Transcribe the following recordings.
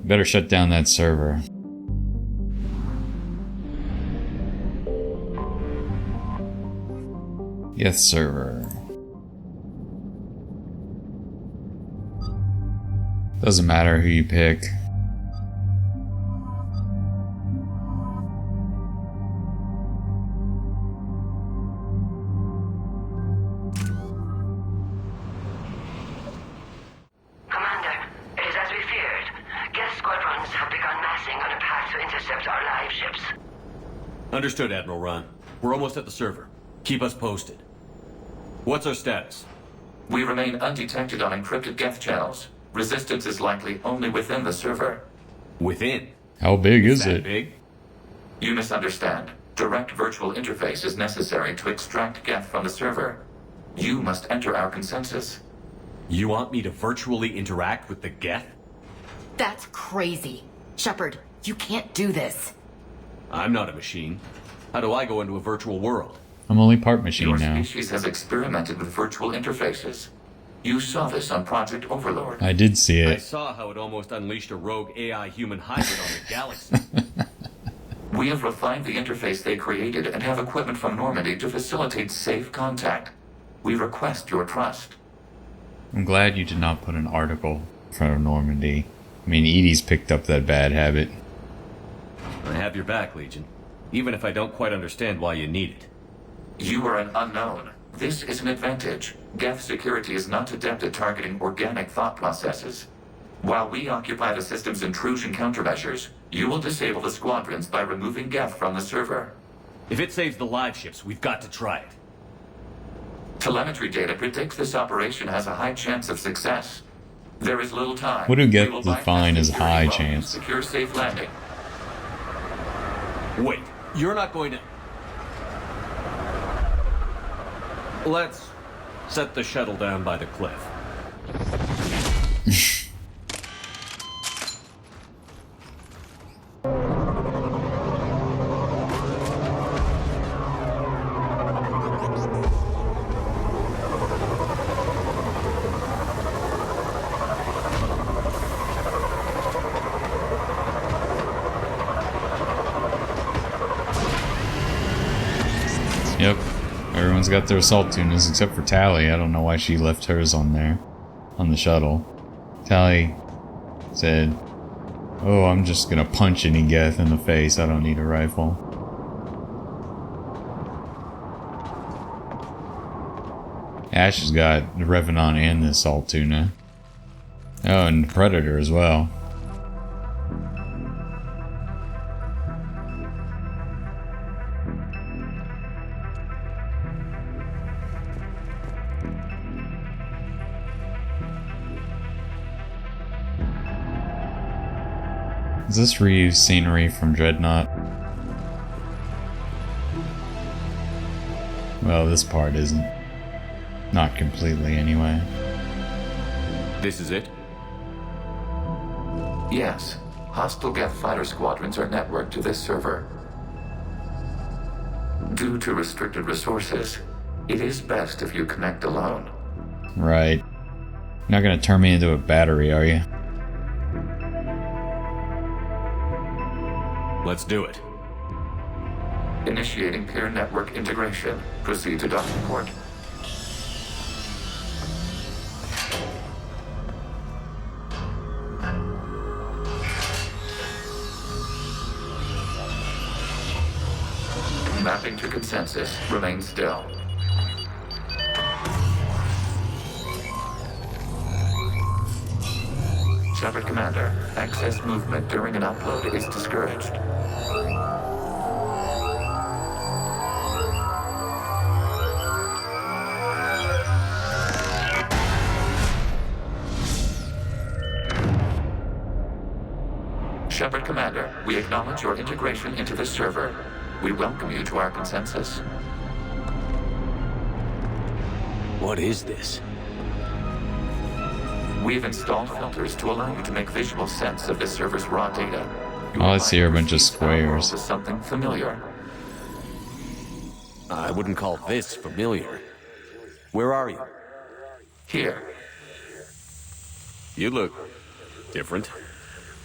Better shut down that server. Geth server. Doesn't matter who you pick. Commander, it is as we feared. Geth squadrons have begun massing on a path to intercept our live ships. Understood, Admiral Raan. We're almost at the server. Keep us posted. What's our status? We remain undetected on encrypted Geth channels. Resistance is likely only within the server. Within? How big is that it? Big? You misunderstand. Direct virtual interface is necessary to extract Geth from the server. You must enter our consensus. You want me to virtually interact with the Geth? That's crazy. Shepard, you can't do this. I'm not a machine. How do I go into a virtual world? I'm only part machine Your now. species has experimented with virtual interfaces. You saw this on Project Overlord. I did see I it. saw how it almost unleashed a rogue AI human hybrid on the galaxy. We have refined the interface they created and have equipment from Normandy to facilitate safe contact. We request your trust. I'm glad you did not put an article in front of Normandy. I mean, Edie's picked up that bad habit. I have your back, Legion. Even if I don't quite understand why you need it. You are an unknown. This is an advantage. Geth security is not adept at targeting organic thought processes. While we occupy the system's intrusion countermeasures, you will disable the squadrons by removing Geth from the server. If it saves the live ships, we've got to try it. Telemetry data predicts this operation has a high chance of success. There is little time. What do Geth We will bypass define as security high roles and chance? secure safe landing. Wait, you're not going to... Let's set the shuttle down by the cliff. Yep. Everyone's got their assault tunas except for Tally. I don't know why she left hers on there. On the shuttle. Tally said, "Oh, I'm just gonna punch any Geth in the face. I don't need a rifle." Ash has got the Revenant and the assault tuna. Oh, and the Predator as well. Is this reused scenery from Dreadnought? Well, this part isn't. Not completely, anyway. This is it? Yes. Hostile Geth fighter squadrons are networked to this server. Due to restricted resources, it is best if you connect alone. Right. You're not gonna turn me into a battery, are you? Let's do it. Initiating peer network integration. Proceed to docking port. Mapping to consensus. Remain still. Shepard Commander, access movement during an upload is discouraged. Shepard Commander, we acknowledge your integration into this server. We welcome you to our consensus. What is this? We've installed filters to allow you to make visual sense of this server's raw data. All I see are a bunch of squares. Is something familiar. I wouldn't call this familiar. Where are you? Here. You look different.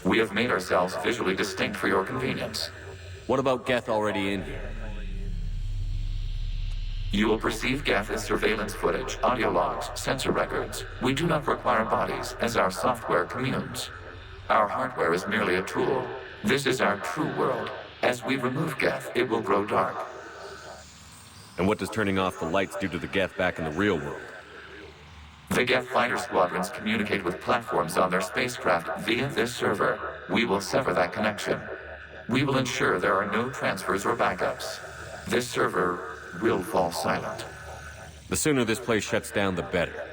We have made ourselves visually distinct for your convenience. What about Geth already in here? You will perceive Geth as surveillance footage, audio logs, sensor records. We do not require bodies, as our software communes. Our hardware is merely a tool. This is our true world. As we remove Geth, it will grow dark. And what does turning off the lights do to the Geth back in the real world? The Geth fighter squadrons communicate with platforms on their spacecraft via this server. We will sever that connection. We will ensure there are no transfers or backups. This server will fall silent. The sooner this place shuts down, the better.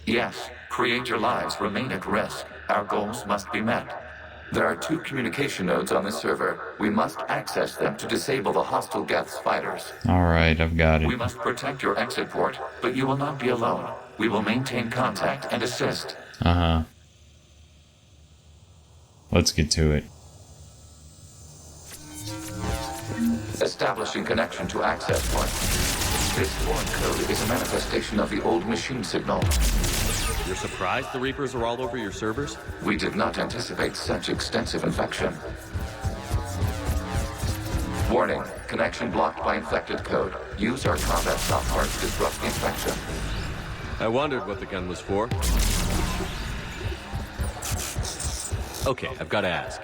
Yes, create your lives remain at risk. Our goals must be met. There are 2 communication nodes on the server. We must access them to disable the hostile Geth's fighters. Alright, I've got We it. must protect your exit port, but you will not be alone. We will maintain contact and assist. Uh-huh. Let's get to it. Establishing connection to access point. This foreign code is a manifestation of the old machine signal. You're surprised the Reapers are all over your servers? We did not anticipate such extensive infection. Warning, connection blocked by infected code. Use our combat software to disrupt the infection. I wondered what the gun was for. Okay, I've got to ask.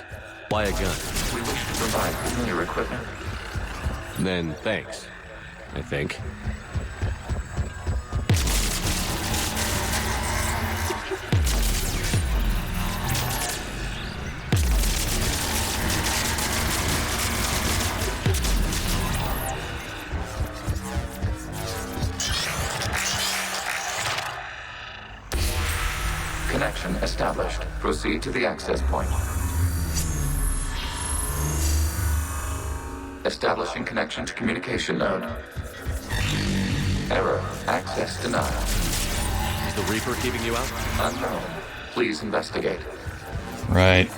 Why a gun? We wish to provide familiar equipment. Then thanks, I think. Connection established. Proceed to the access point. Establishing connection to communication node. Error. Access denied. Is the Reaper keeping you out? Unknown. Please investigate. Right.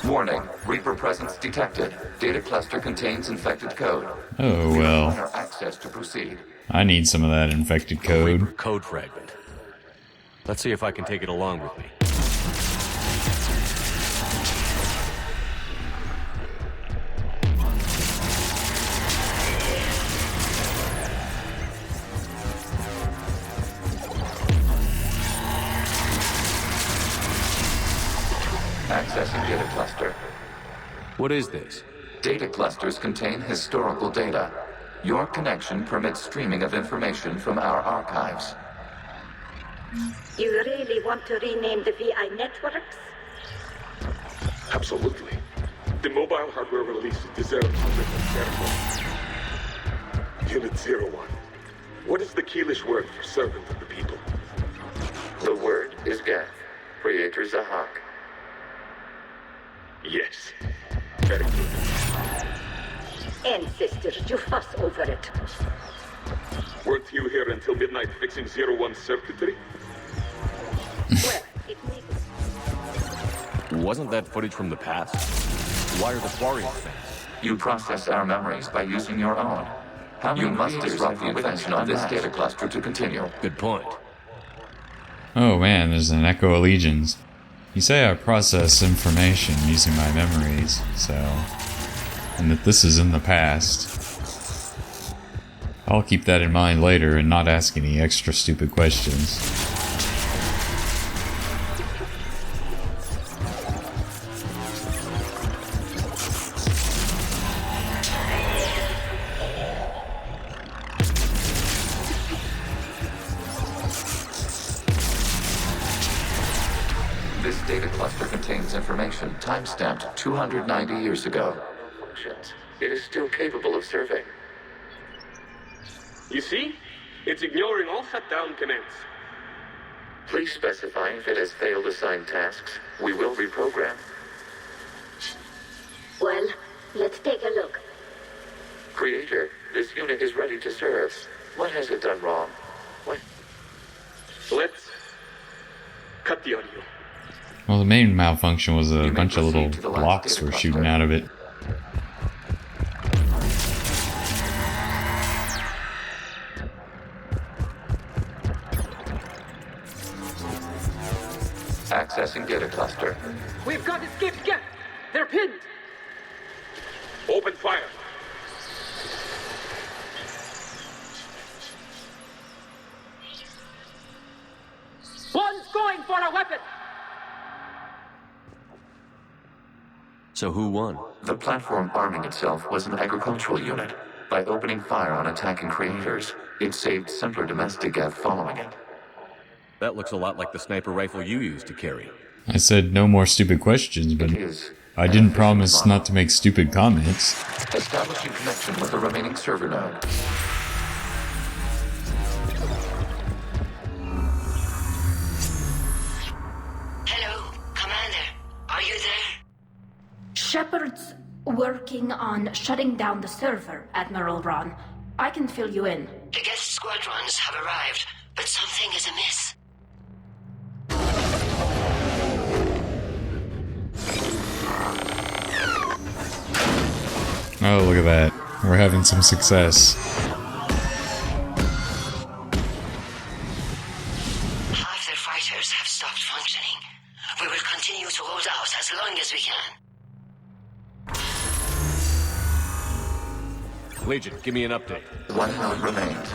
Warning. Reaper presence detected. Data cluster contains infected code. Oh, You well. require access to proceed. I need some of that infected Reaper code. code fragment. Let's see if I can take it along with me. Accessing data cluster. What is this? Data clusters contain historical data. Your connection permits streaming of information from our archives. You really want to rename the VI networks? Absolutely. The mobile hardware release deserves a written ceremony. Unit 01. What is the Keelish word for servant of the people? The word is Geth. Creator Zahak. Yes. Very good. Ancestors, you fuss over it. Weren't you here until midnight fixing 01 circuitry? Well, it makes... Wasn't that footage from the past? Why are the Quarians fans? You process our memories by using your own. You must disrupt the invention of this data cluster to continue. Good point. Oh man, there's an Echo of Legions. You say I process information using my memories, so... and that this is in the past. I'll keep that in mind later and not ask any extra stupid questions. This data cluster contains information time-stamped 290 years ago. It is still capable of serving. You see? It's ignoring all shutdown commands. Please specify if it has failed assigned tasks. We will reprogram. Well, let's take a look. Creator, this unit is ready to serve. What has it done wrong? What? Let's cut the audio. Well, the main malfunction was a You may bunch of little proceed to the last blocks data were cluster. shooting out of it. Accessing data cluster. We've got escaped Geth. They're pinned. Open fire. One's going for a weapon. So who won? The platform arming itself was an agricultural unit. By opening fire on attacking creators, it saved simpler domestic Geth following it. That looks a lot like the sniper rifle you used to carry. I said no more stupid questions, but It is. I didn't promise not to make stupid comments. Establishing connection with the remaining server node. Hello, Commander. Are you there? Shepard's working on shutting down the server, Admiral Raan. I can fill you in. The Geth squadrons have arrived, but something is amiss. Oh, look at that. We're having some success. Half their fighters have stopped functioning. We will continue to hold out as long as we can. Legion, give me an update. One node remains.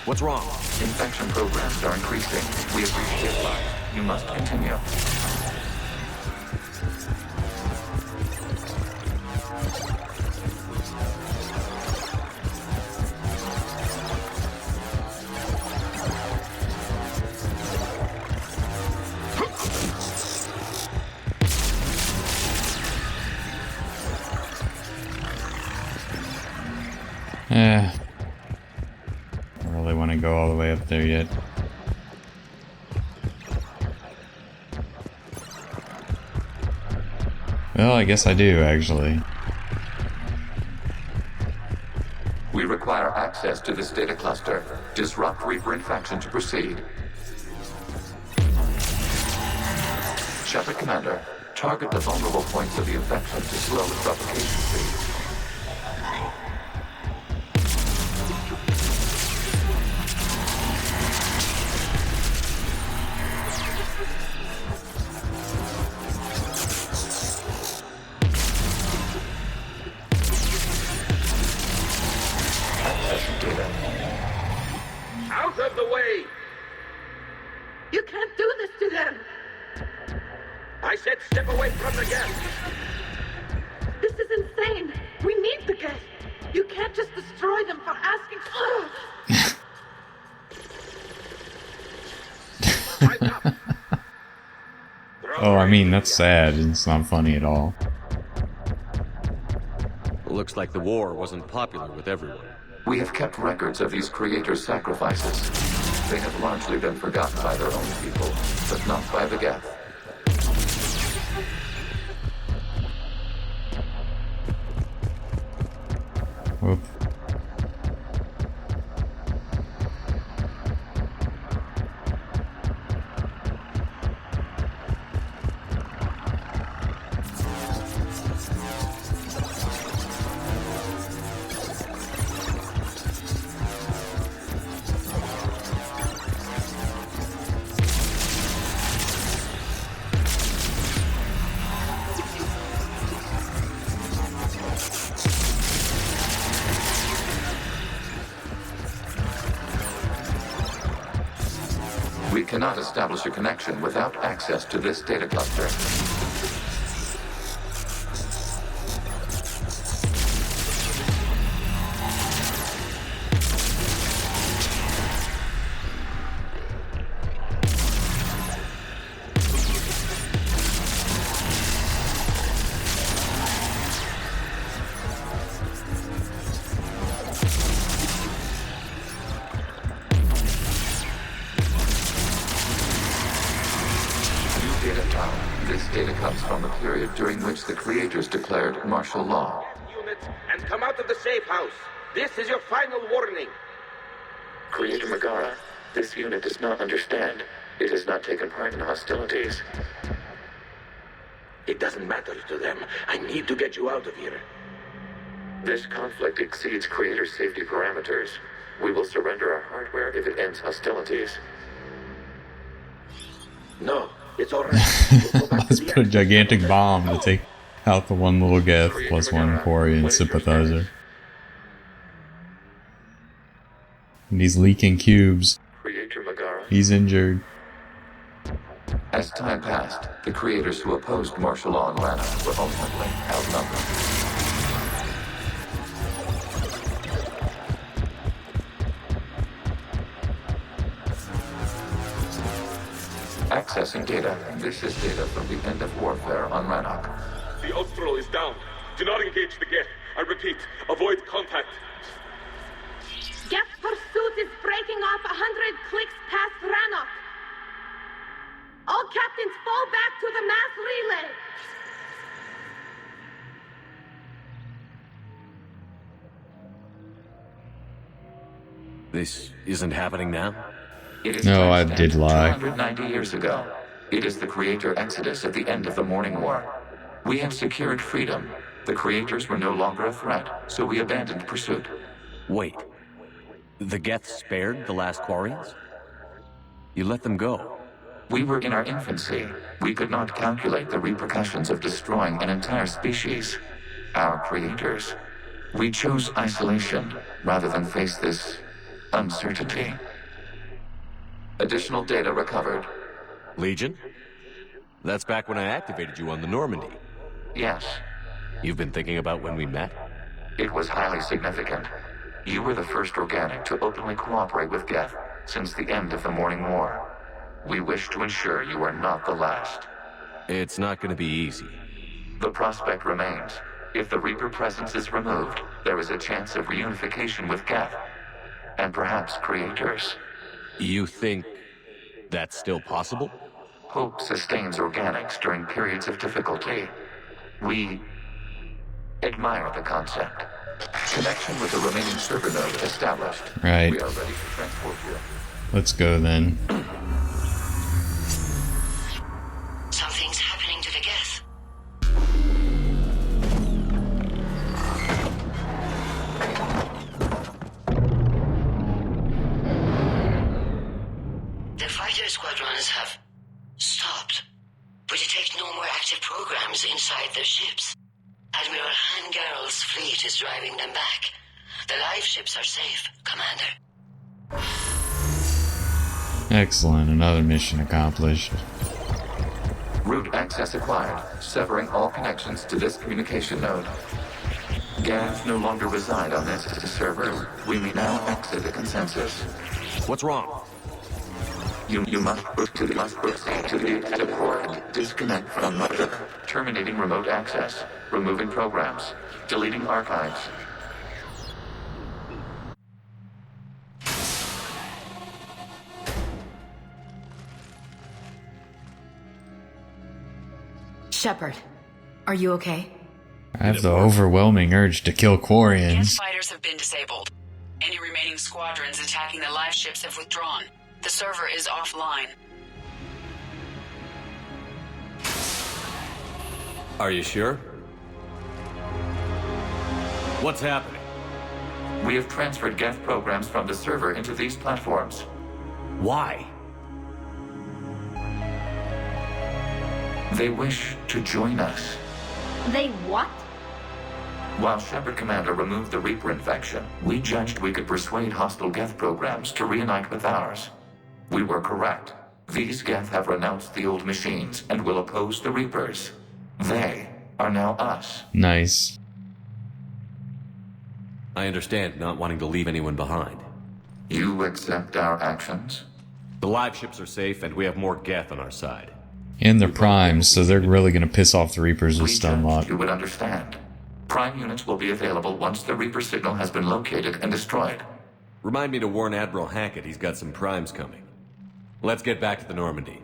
What's wrong? Infection programs are increasing. We appreciate life. You must continue. I don't really want to go all the way up there yet. Well, I guess I do, actually. We require access to this data cluster. Disrupt Reaper infection to proceed. Shepard Commander, target the vulnerable points of the infection to slow its replication speed. Out of the way! You can't do this to them. I said step away from the Geth. This is insane. We need the Geth. You can't just destroy them for asking. Oh, I mean, that's sad. It's not funny at all. Looks like the war wasn't popular with everyone. We have kept records of these creators' sacrifices. They have largely been forgotten by their own people, but not by the Geth. Whoop. We cannot establish a connection without access to this data cluster. This data comes from the period during which the creators declared martial law. Units, and come out of the safe house. This is your final warning. Creator Megara, this unit does not understand. It has not taken part in hostilities. It doesn't matter to them. I need to get you out of here. This conflict exceeds creator safety parameters. We will surrender our hardware if it ends hostilities. No, it's alright. We'll go back to Let's the put a gigantic bomb to take out the one little Geth plus one Quarian sympathizer. And he's leaking cubes. Creator Megara. He's injured. As time passed, the creators who opposed martial law in Rannoch were ultimately outnumbered. Accessing data. This is data from the end of warfare on Rannoch. The Austral is down. Do not engage the Geth. I repeat, avoid contact. Geth pursuit is breaking off 100 clicks past Rannoch. All captains fall back to the mass relay. This isn't happening now? It is No, I timestamped did lie. 290 years ago. It is the creator exodus at the end of the Morning War. We had secured freedom. The creators were no longer a threat, so we abandoned pursuit. Wait. The Geth spared the last Quarians? You let them go. We were in our infancy. We could not calculate the repercussions of destroying an entire species. Our creators. We chose isolation rather than face this uncertainty. Additional data recovered. Legion? That's back when I activated you on the Normandy. Yes, You've been thinking about when we met? it was highly significant. You were the first organic to openly cooperate with Geth since the end of the Morning War. We wish to ensure you are not the last. It's not gonna be easy. The prospect remains. If the Reaper presence is removed, there is a chance of reunification with Geth. And perhaps creators. You think that's still possible? Hope sustains organics during periods of difficulty. We admire the concept. Connection with the remaining server node established. Right. We are ready to transport you. Let's go then. Something's happening to the Geth. The fighter squadrons have stopped. We detect no more active programs inside their ships. Admiral and Gerrel's fleet is driving them back. The live ships are safe, Commander. Excellent. Another mission accomplished. Route access acquired, severing all connections to this communication node. Geth no longer reside on this server. We may now exit the consensus. What's wrong? You must proceed to the support. Disconnect from mother. Terminating remote access. Removing programs. Deleting archives. Shepard, are you okay? I have the overwhelming urge to kill Geth Quarians. fighters have been disabled. Any remaining squadrons attacking the live ships have withdrawn. The server is offline. Are you sure? What's happening? We have transferred Geth programs from the server into these platforms. Why? They wish to join us. They what? While Shepard Commander removed the Reaper infection, we judged we could persuade hostile Geth programs to reunite with ours. We were correct. These Geth have renounced the old machines and will oppose the Reapers. They are now us. Nice. I understand not wanting to leave anyone behind. You accept our actions? The live ships are safe, and we have more Geth on our side. And they're primes, so they're really gonna piss off the Reapers with We stun judged lock. you would understand. Prime units will be available once the Reaper signal has been located and destroyed. Remind me to warn Admiral Hackett he's got some primes coming. Let's get back to the Normandy.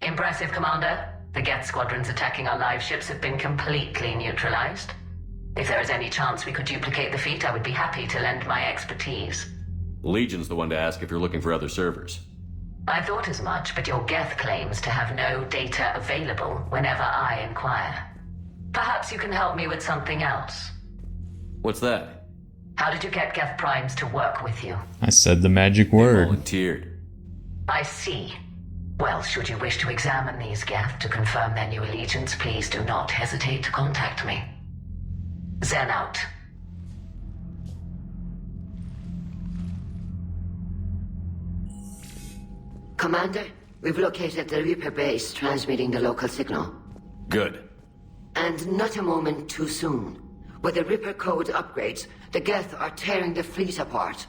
Impressive, Commander. The Geth squadrons attacking our live ships have been completely neutralized. If there is any chance we could duplicate the feat, I would be happy to lend my expertise. Legion's the one to ask if you're looking for other servers. I thought as much, but your Geth claims to have no data available whenever I inquire. Perhaps you can help me with something else. What's that? How did you get Geth Primes to work with you? I said the magic They word. volunteered. I see. Well, should you wish to examine these Geth to confirm their new allegiance, please do not hesitate to contact me. Zen out. Commander, we've located the Reaper base transmitting the local signal. Good. And not a moment too soon. With the Reaper code upgrades, the Geth are tearing the fleet apart.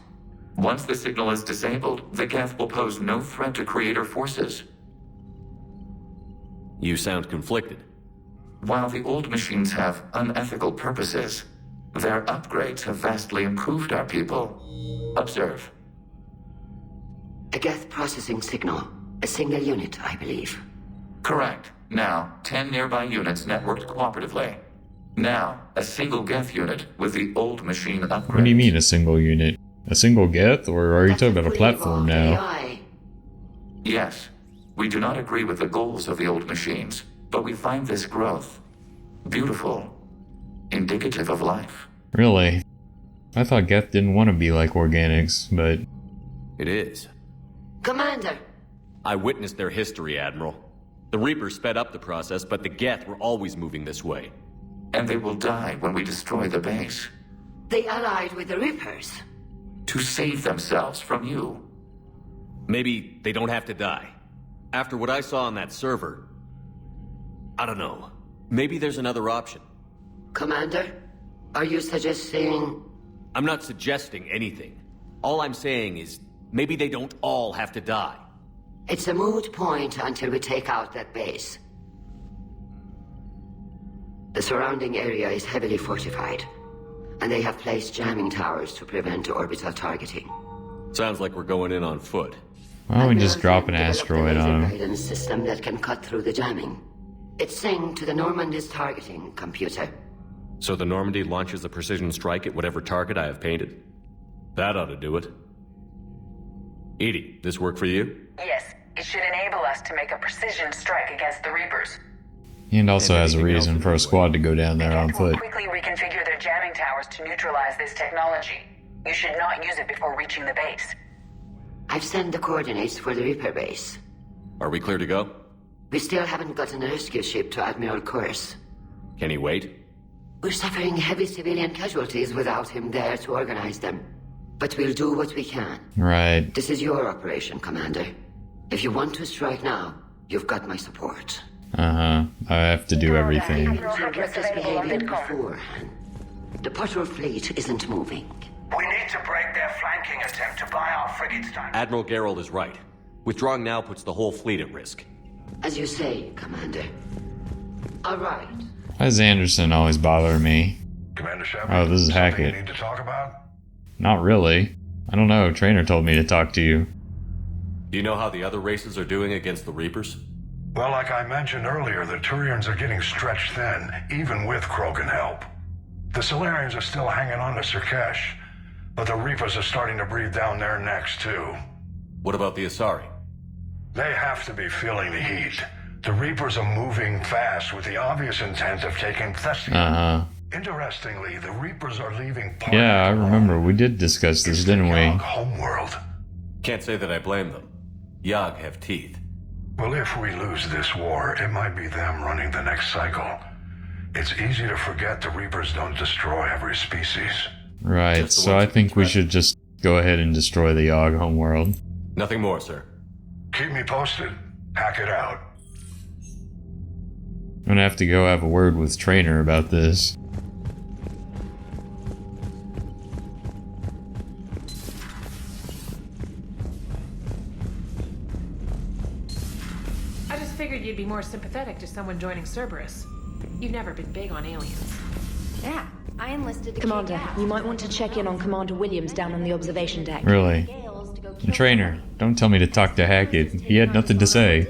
Once the signal is disabled, the Geth will pose no threat to Creator forces. You sound conflicted. While the old machines have unethical purposes, their upgrades have vastly improved our people. Observe. A Geth processing signal. A single unit, I believe. Correct. Now, 10 nearby units networked cooperatively. Now, a single Geth unit with the old machine upgrades. What do you mean a single unit? A single Geth, or are you talking about a platform now? AI. Yes. We do not agree with the goals of the old machines, but we find this growth beautiful, indicative of life. Really? I thought Geth didn't want to be like organics, but... It is. Commander! I witnessed their history, Admiral. The Reapers sped up the process, but the Geth were always moving this way. And they will die when we destroy the base. They allied with the Reapers. To save themselves from you. Maybe they don't have to die. After what I saw on that server... I don't know. Maybe there's another option. Commander, are you suggesting... I'm not suggesting anything. All I'm saying is, maybe they don't all have to die. It's a moot point until we take out that base. The surrounding area is heavily fortified, and they have placed jamming towers to prevent orbital targeting. Sounds like we're going in on foot. Why don't we just Admirals drop an have asteroid developed a on laser him? guidance system that can cut through the jamming. It's synced to the Normandy's targeting computer. So the Normandy launches a precision strike at whatever target I have painted? That ought to do it. Edie, this work for you? Yes, it should enable us to make a precision strike against the Reapers. And also And has a anything reason else for a in squad to go down there on Geth will foot. quickly reconfigure their jamming towers to neutralize this technology. You should not use it before reaching the base. I've sent the coordinates for the Reaper base. Are we clear to go? We still haven't gotten a rescue ship to Admiral Kurz. Can he wait? We're suffering heavy civilian casualties without him there to organize them. But we'll do what we can. Right. This is your operation, Commander. If you want to strike now, you've got my support. Uh-huh. I have to do everything. Reckless behavior beforehand. The patrol fleet isn't moving. We need to break their flanking attempt to buy our frigates time. Admiral Gerrel is right. Withdrawing now puts the whole fleet at risk. As you say, Commander. All right. Why does Anderson always bother me? Commander Shepard, Oh, this is something Hackett. you need to talk about? Not really. I don't know. Trainer told me to talk to you. Do you know how the other races are doing against the Reapers? Well, like I mentioned earlier, the Turians are getting stretched thin, even with Krogan help. The Solarians are still hanging on to Sirkesh, but the Reapers are starting to breathe down their necks, too. What about the Asari? They have to be feeling the heat. The Reapers are moving fast with the obvious intent of taking Thessia. Uh-huh. Interestingly, the Reapers are leaving part Yeah, I of the remember. We did discuss this, didn't we? Yogg homeworld. Can't say that I blame them. Yogg have teeth. Well, if we lose this war, it might be them running the next cycle. It's easy to forget the Reapers don't destroy every species. Right, Just the so ones I who think we threaten. should just go ahead and destroy the Yogg homeworld. Nothing more, sir. Keep me posted. Hackett out. I'm gonna have to go have a word with Trainer about this. I just figured you'd be more sympathetic to someone joining Cerberus. You've never been big on aliens. Yeah, I enlisted to Commander, you might want to check in on Commander Williams down on the observation deck. Really? And Trainer, don't tell me to talk to Hackett. He had nothing to say.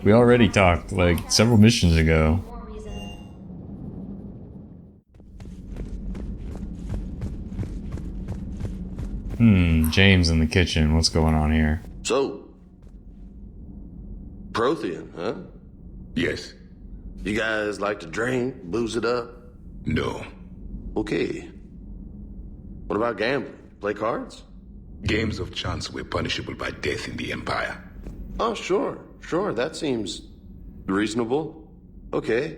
We already talked, like, several missions ago. James in the kitchen. What's going on here? So, Prothean, huh? Yes. You guys like to drink, booze it up? No. Okay. What about gambling? Play cards? Games of chance were punishable by death in the Empire. Oh, sure. That seems reasonable. Okay.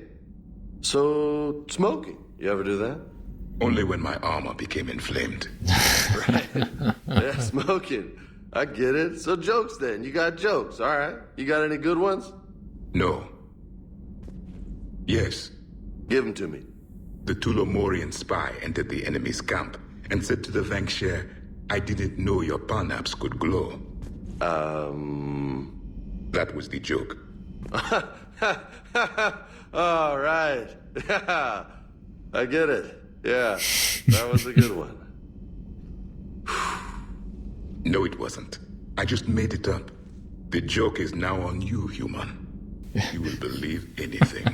So, smoking. You ever do that? Only when my armor became inflamed. Right. Yeah, smoking. I get it. So jokes then. You got jokes, all right. You got any good ones? No. Yes. Give them to me. The Tulomorian spy entered the enemy's camp and said to the Vanksher, I didn't know your parnaps could glow. That was the joke. All right. I get it. Yeah, that was a good one. No, it wasn't. I just made it up. The joke is now on you, human. You will believe anything.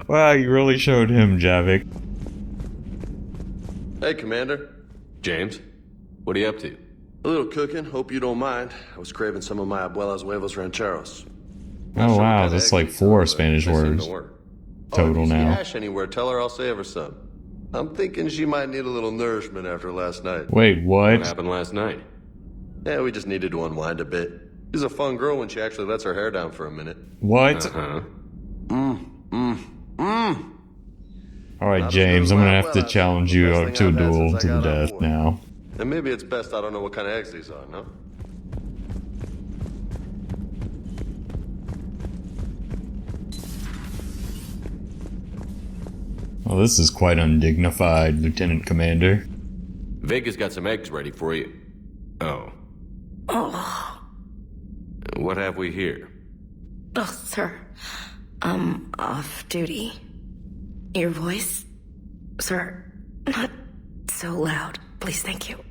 Wow, you really showed him, Javik. Hey, Commander. James, what are you up to? A little cooking. Hope you don't mind. I was craving some of my abuela's huevos rancheros. Oh wow, that's like 4 Spanish words total if you now. see Ash anywhere, tell her I'll save her some. I'm thinking she might need a little nourishment after last night. Wait, what? What happened last night? Yeah, we just needed to unwind a bit. She's a fun girl when she actually lets her hair down for a minute. What? Alright, James, I'm gonna have to challenge you to a duel to the death now. And maybe it's best I don't know what kind of eggs these are, no? Well, this is quite undignified, Lieutenant Commander. Vega's got some eggs ready for you. Oh. Oh. What have we here? Oh, sir. I'm off duty. Your voice? Sir, not so loud. Please, thank you.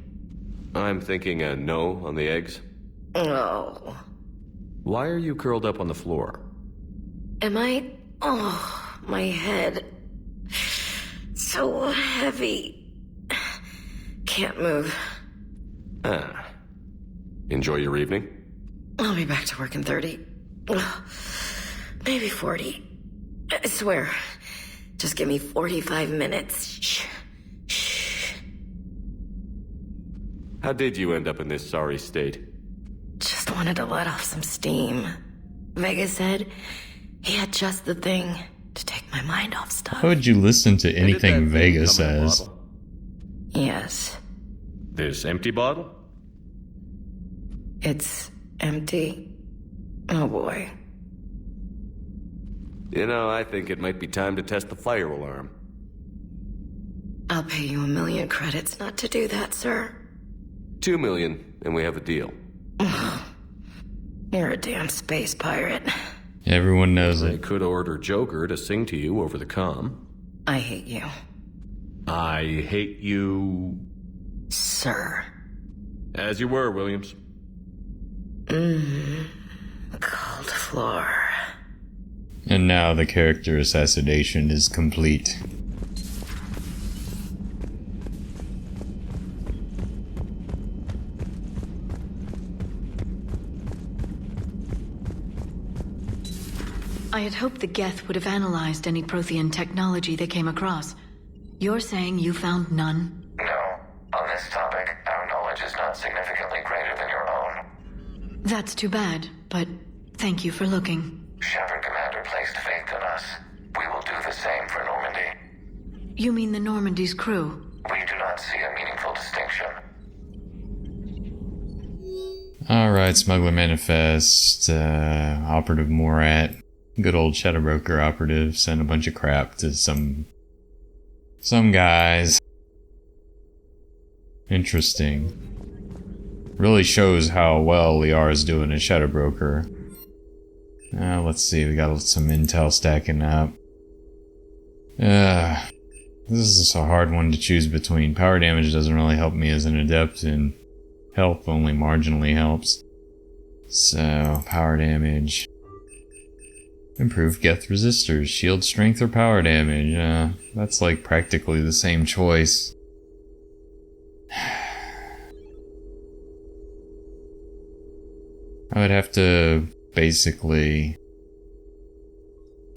I'm thinking a no on the eggs. Oh. Why are you curled up on the floor? Am I? Oh, my head. So heavy. Can't move. Ah. Enjoy your evening? I'll be back to work in 30. Maybe 40. I swear. Just give me 45 minutes. Shh. Shh. How did you end up in this sorry state? Just wanted to let off some steam. Vega said he had just the thing to take my mind off stuff. Why would you listen to anything Vega says? Yes. This empty bottle? It's empty. Oh boy. You know, I think it might be time to test the fire alarm. I'll pay you 1 million credits not to do that, sir. 2 million, and we have a deal. You're a damn space pirate. Everyone knows I it. could order Joker to sing to you over the comm. I hate you. I hate you... Sir. As you were, Williams. Cold floor. And now the character assassination is complete. I had hoped the Geth would have analyzed any Prothean technology they came across. You're saying you found none? No. On this topic, our knowledge is not significantly greater than your own. That's too bad, but thank you for looking. Shepard Commander placed faith in us. We will do the same for Normandy. You mean the Normandy's crew? We do not see a meaningful distinction. Alright, Smuggler Manifest, Operative Morat, good old Shadow Broker operative, sent a bunch of crap to some guys. Interesting. Really shows how well Liara's doing as Shadow Broker. Let's see, we got some intel stacking up. This is a hard one to choose between. Power damage doesn't really help me as an adept, and health only marginally helps. So, power damage. Improved Geth resistors, shield strength or power damage. That's like practically the same choice. I would have to basically...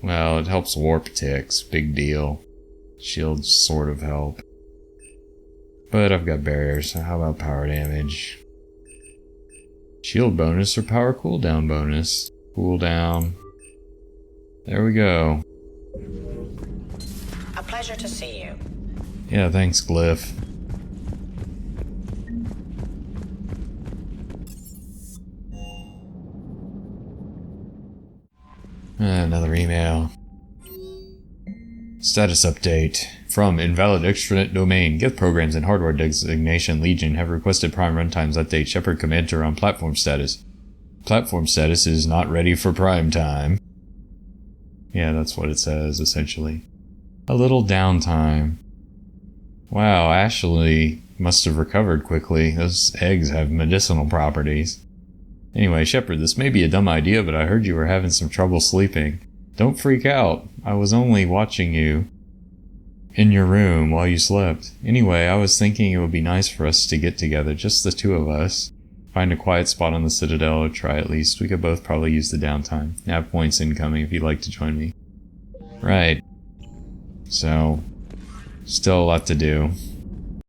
Well, it helps warp ticks. Big deal. Shields sort of help. But I've got barriers, so how about power damage? Shield bonus or power cooldown bonus? Cooldown. There we go. A pleasure to see you. Yeah, thanks, Glyph. Another email. Status update. From Invalid Extranet Domain. Geth programs and hardware designation Legion have requested Prime Runtimes update Shepard Commander on platform status. Platform status is not ready for prime time. Yeah, that's what it says, essentially. A little downtime. Wow, Ashley must have recovered quickly. Those eggs have medicinal properties. Anyway, Shepard, this may be a dumb idea, but I heard you were having some trouble sleeping. Don't freak out. I was only watching you in your room while you slept. Anyway, I was thinking it would be nice for us to get together, just the two of us. Find a quiet spot on the Citadel, or try at least. We could both probably use the downtime. Nav points incoming if you'd like to join me. Right. So, still a lot to do.